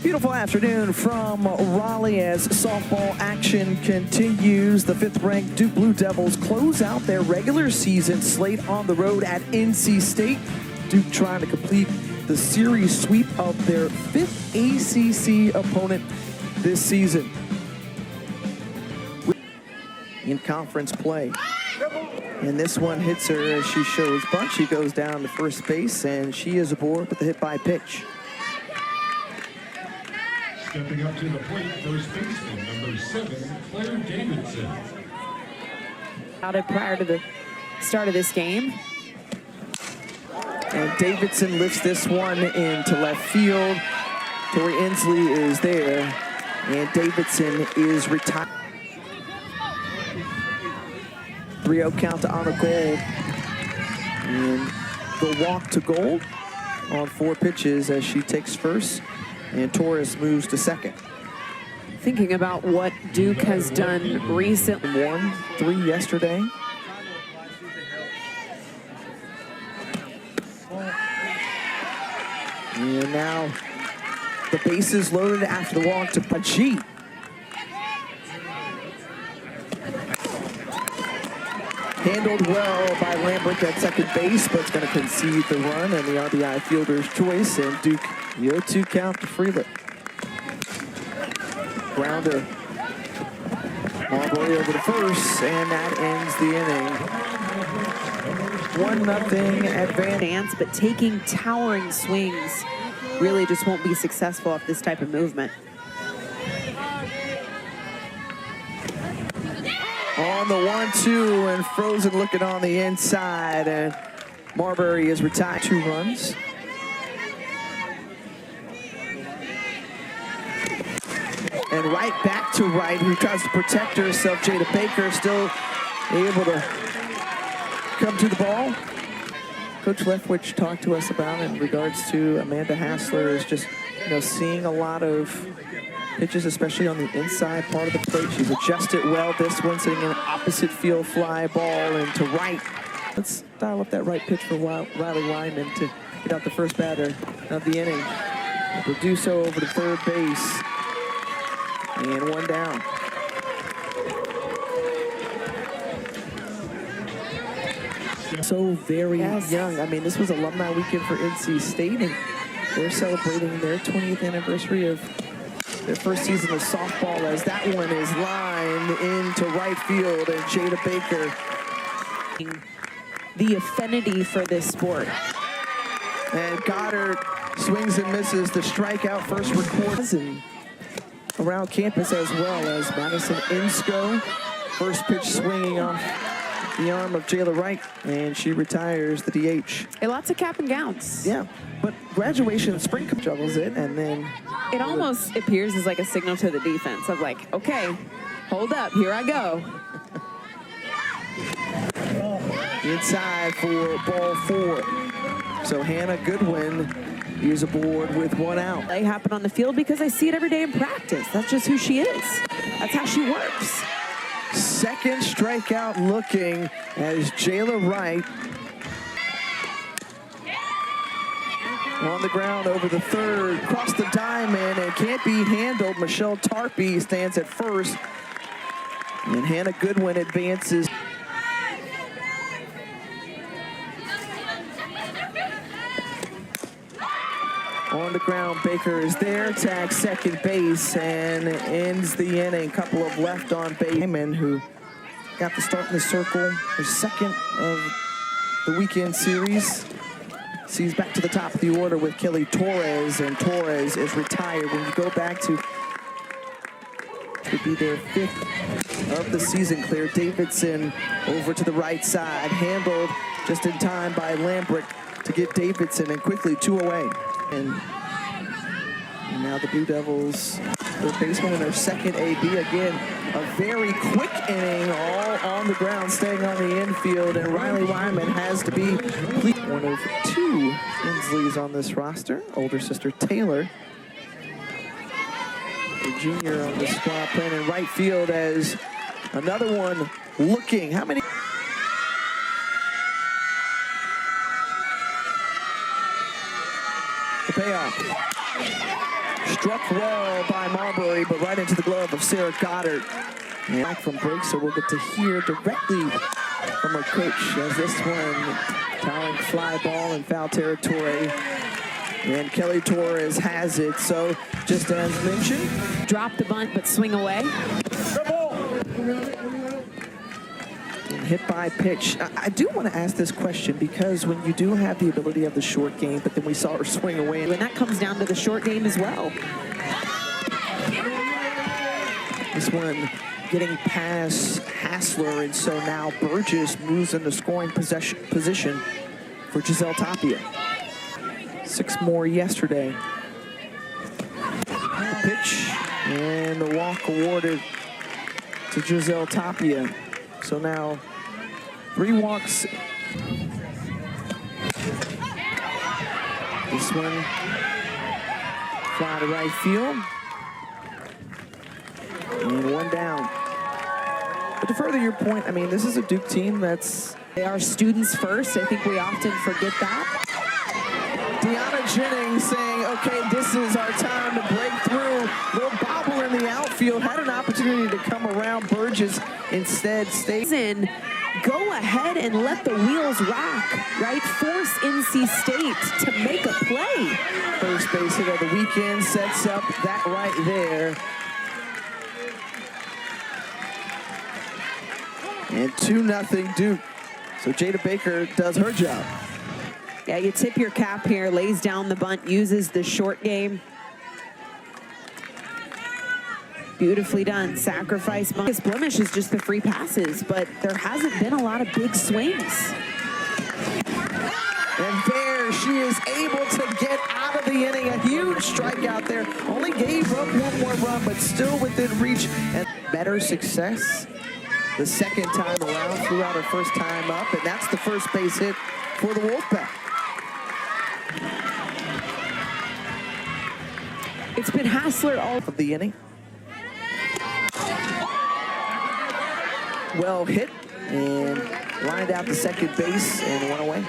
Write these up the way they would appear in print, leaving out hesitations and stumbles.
Beautiful afternoon from Raleigh as softball action continues. The 5th-ranked Duke Blue Devils close out their regular season slate on the road at NC State. Duke trying to complete the series sweep of their 5th ACC opponent this season. In conference play. And this one hits her as she shows bunt. She goes down to first base, and she is aboard with the hit by pitch. Stepping up to the plate, first baseman, number 7, Claire Davidson. Out prior to the start of this game. And Davidson lifts this one into left field. Tori Inslee is there, and Davidson is retired. 3-0 count to Anna Gold. And the walk to Gold on 4 pitches as she takes first. And Torres moves to second. Thinking about what Duke has done recently. 1-3 yesterday. And now the bases loaded after the walk to Pachi. Handled well by Lambert at second base, but it's going to concede the run and the RBI fielder's choice, and Duke, the 0-2 count to Freeland. Grounder. Marbury over to first, and that ends the inning. 1-0 advance. But taking towering swings really just won't be successful off this type of movement. On the 1-2, and Frozen looking on the inside, and Marbury is retired. 2 runs. And right back to right, who tries to protect herself. Jada Baker still able to come to the ball. Coach Leftwich talked to us about in regards to Amanda Hassler is just, seeing a lot of pitches, especially on the inside part of the plate. She's adjusted well. This one sitting in an opposite field fly ball into right. Let's dial up that right pitch for Riley Wyman to get out the first batter of the inning. Reduso over to third base. And 1 down. So very young. I mean, this was alumni weekend for NC State, and they're celebrating their 20th anniversary of their first season of softball, as that one is lined into right field, and Jada Baker. The affinity for this sport. And Goddard swings and misses the strikeout first record. And around campus as well as Madison Insco. First pitch swinging off the arm of Jayla Wright, and she retires the DH. Lots of cap and gowns. Yeah, but graduation, spring juggles it, and then it almost appears as like a signal to the defense of like, okay, hold up, here I go. Inside for ball 4. So Hannah Goodwin is aboard with 1 out. They happen on the field because I see it every day in practice. That's just who she is. That's how she works. Second strikeout looking as Jayla Wright on the ground over the third, across the diamond, and can't be handled. Michelle Tarpey stands at first, and Hannah Goodwin advances. On the ground, Baker is there, tags second base, and ends the inning. Couple of left on base. Hyman, who got the start in the circle, her second of the weekend series. Sees back to the top of the order with Kelly Torres, and Torres is retired. When you go back to, would be their 5th of the season. Claire Davidson over to the right side, handled just in time by Lambert to get Davidson, and quickly 2 away. And now the Blue Devils, their baseman in their second AB again. A very quick inning, all on the ground, staying on the infield, and Riley Wyman has to be one of 2 Insleys on this roster. Older sister Taylor, a junior on the squad, playing in right field as another one looking. How many? The payoff. Struck well by Marbury, but right into the glove of Sarah Goddard. And back from break, so we'll get to hear directly from her coach as this one towering fly ball in foul territory. And Kelly Torres has it, so just as mentioned. Drop the bunt, but swing away. And hit by pitch. I do want to ask this question because when you do have the ability of the short game, but then we saw her swing away. And that comes down to the short game as well. This one getting past Hassler, and so now Burgess moves into scoring position for Giselle Tapia. 6 more yesterday. The pitch and the walk awarded to Giselle Tapia. So now 3 walks. This one fly to right field. And 1 down. But to further your point, I mean, this is a Duke team they are students first. I think we often forget that. Deanna Jennings saying, okay, this is our time to break through. Little bobble in the outfield, had an opportunity to come around. Burgess instead stays in. Go ahead and let the wheels rock, right? Force NC State to make a play. First base hit of the weekend sets up that right there. And 2-0 Duke. So Jada Baker does her job. Yeah, you tip your cap here, lays down the bunt, uses the short game. Beautifully done. Sacrifice bunt. This blemish is just the free passes, but there hasn't been a lot of big swings. And there she is able to get out of the inning. A huge strikeout there. Only gave up 1 more run, but still within reach. And better success the second time around. Threw out her first time up, and that's the first base hit for the Wolfpack. It's been Hassler all of the inning. Well hit and lined out to second base and 1 away.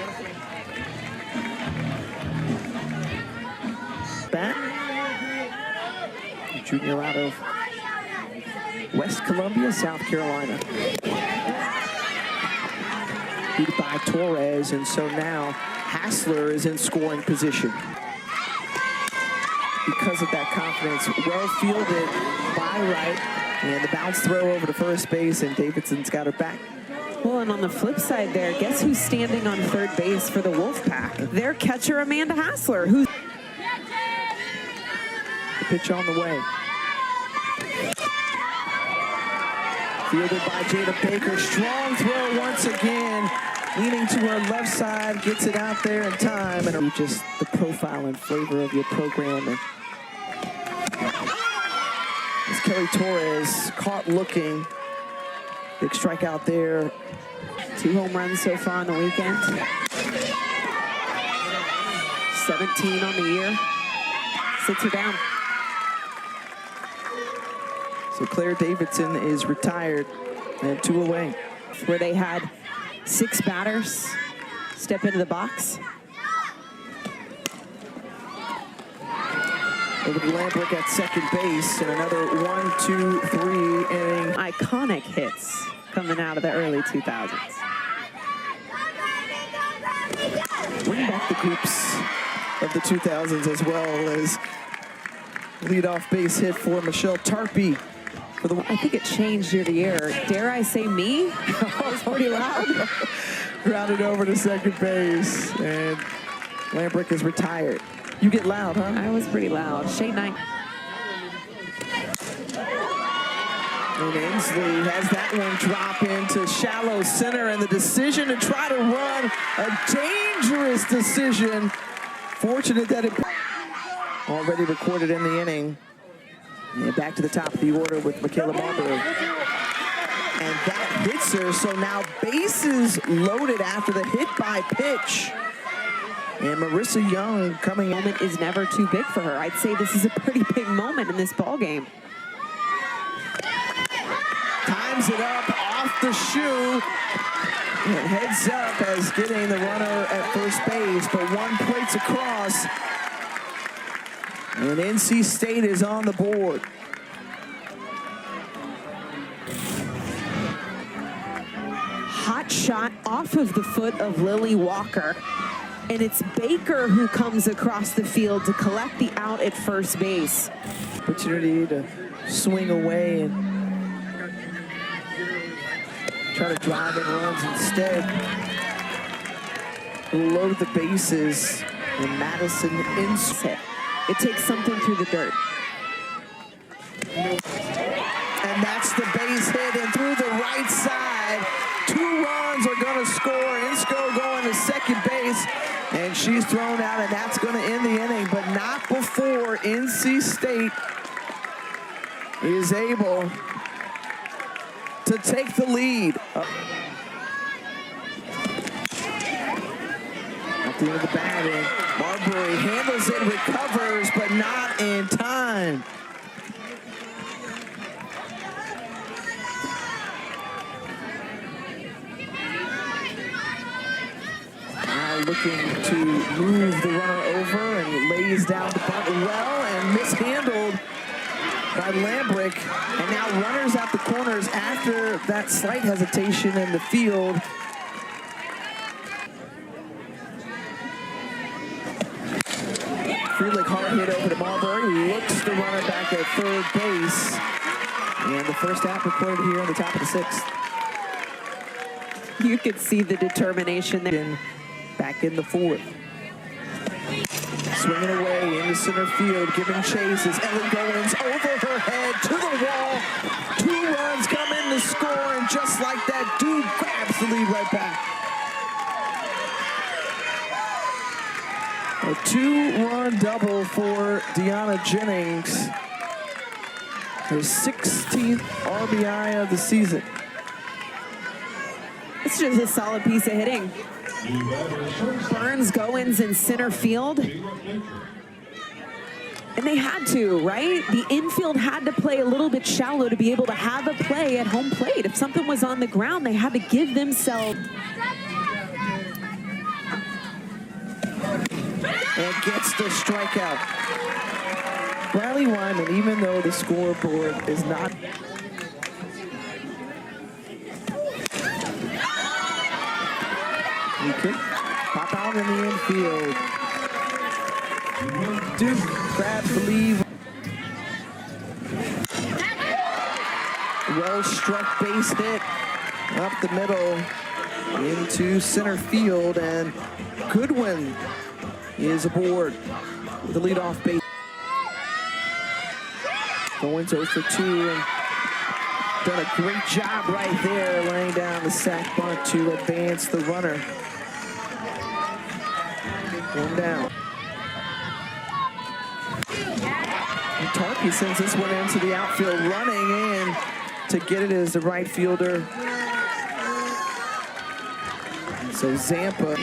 Bat, junior out of West Columbia, South Carolina. Beat by Torres, and so now Hassler is in scoring position. Because of that confidence, well fielded by Wright, and the bounce throw over to first base, and Davidson's got her back. Well, and on the flip side there, guess who's standing on third base for the Wolfpack? Their catcher, Amanda Hassler, who's... The pitch on the way. Fielded by Jada Baker. Strong throw once again. Leaning to her left side, gets it out there in time. And just the profile and flavor of your program. And as Kelly Torres caught looking. Big strikeout there. 2 home runs so far on the weekend. 17 on the year. Sits her down. So Claire Davidson is retired and 2 away. Where they had 6 batters step into the box. Over to Lambrick at second base, and another 1, 2, 3 inning. Iconic hits coming out of the early 2000s. Bring back the groups of the 2000s as well as leadoff base hit for Michelle Tarpey. I think it changed year to year. Dare I say me? That was pretty loud. Grounded over to second base, and Lambrick is retired. You get loud, huh? I was pretty loud. Shane Knight. And Ainsley has that one drop into shallow center, and the decision to try to run, a dangerous decision. Fortunate that it already recorded in the inning. And back to the top of the order with Michaela Marbury. And that hits her, so now bases loaded after the hit by pitch. And Marissa Young coming in. Moment is never too big for her. I'd say this is a pretty big moment in this ball game. Times it up off the shoe. And heads up as getting the runner at first base, but 1 plates across. And NC State is on the board. Hot shot off of the foot of Lily Walker. And it's Baker who comes across the field to collect the out at first base. Opportunity to swing away and try to drive in runs instead. Load the bases, and Madison hit. It takes something through the dirt. And that's the base hit, and through the right side, 2 runs are going to score. Insco going to second base, and she's thrown out, and that's going to end the inning, but not before NC State is able to take the lead. At the end of the batting, Marbury handles it, recovers, but not in time. Now looking to move the runner over and lays down the bunt well and mishandled by Lambrick. And now runners at the corners after that slight hesitation in the field. Freelick hard hit over to Marbury, looks the runner back at third base. And the first out recorded here on the top of the 6th. You could see the determination there. Back in the 4th. Swinging away into center field, giving chase as Ellie Goins over her head to the wall. 2 runs come in to score, and just like that, Duke grabs the lead right back. A 2-run double for Deanna Jennings. Her 16th RBI of the season. It's just a solid piece of hitting. Burns, Goins in center field. And they had to, right? The infield had to play a little bit shallow to be able to have a play at home plate. If something was on the ground, they had to give themselves. And gets the strikeout. Riley Wyman, even though the scoreboard is not. He could pop out in the infield. Duke grabs the lead. Well-struck base hit up the middle into center field, and Goodwin is aboard with the leadoff base. Going 0 for 2 and done a great job right there, laying down the sac bunt to advance the runner. 1 down. And Tarkey sends this one into the outfield, running in to get it as the right fielder. So Zampa.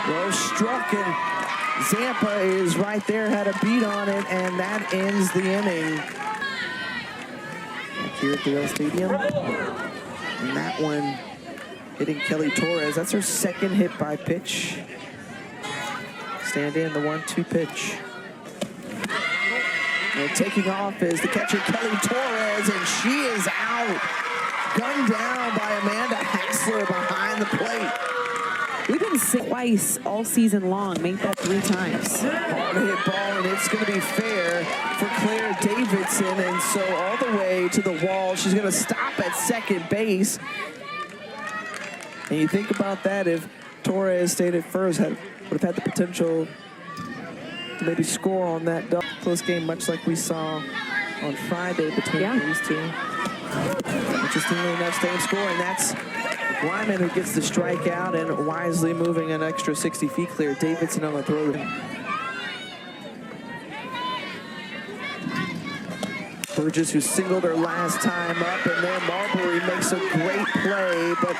Well struck, and Zampa is right there, had a beat on it, and that ends the inning. Back here at the Yale Stadium. And that one hitting Kelly Torres. That's her 2nd hit by pitch. Stand in the 1-2 pitch. And taking off is the catcher Kelly Torres, and she is out. Gunned down by Amanda Hassler behind the plate. We've been sick twice all season long. Make that 3 times. Hard hit ball, and it's going to be fair for Claire Davidson. And so all the way to the wall, she's going to stop at second base. And you think about that, if Torres stayed at first, would have had the potential to maybe score on that close game, much like we saw on Friday between these two. Interestingly enough, staying score, and that's Wyman who gets the strikeout and wisely moving an extra 60 feet clear. Davidson on the throw. Burgess, who singled her last time up, and then Marbury makes a great play, but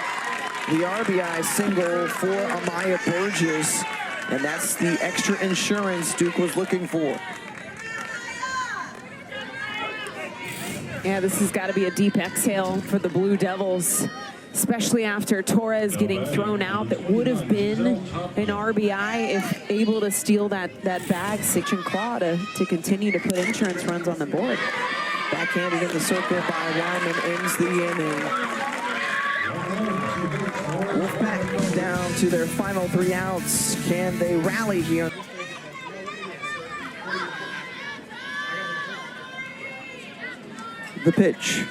the RBI single for Amaya Burgess, and that's the extra insurance Duke was looking for. Yeah, this has got to be a deep exhale for the Blue Devils. especially after Torres getting thrown out. That would have been an RBI if able to steal that bag, Sitch and Claw, to continue to put insurance runs on the board. Backhanded in the circle by Wyman ends the inning. Wolfpack down to their final 3 outs. Can they rally here? The pitch.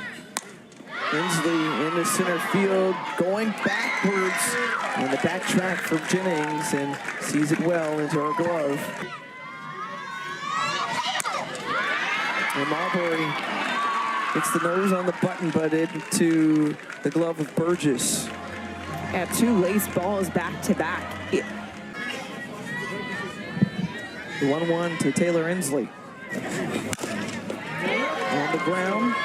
Inslee into center field, going backwards, and the backtrack from Jennings, and sees it well into her glove. And Marbury gets the nose on the button, but into the glove of Burgess. At 2 laced balls back to back. The 1-1 to Taylor Inslee. On the ground.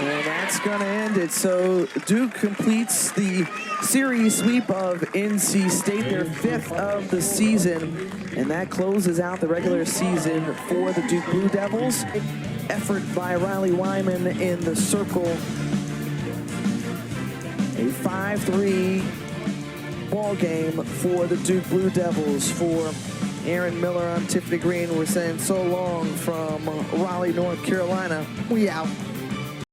And that's going to end it. So Duke completes the series sweep of NC State, their 5th of the season. And that closes out the regular season for the Duke Blue Devils. Effort by Riley Wyman in the circle. A 5-3 ball game for the Duke Blue Devils. For Aaron Miller, I'm Tiffany Green. We're saying so long from Raleigh, North Carolina. We out.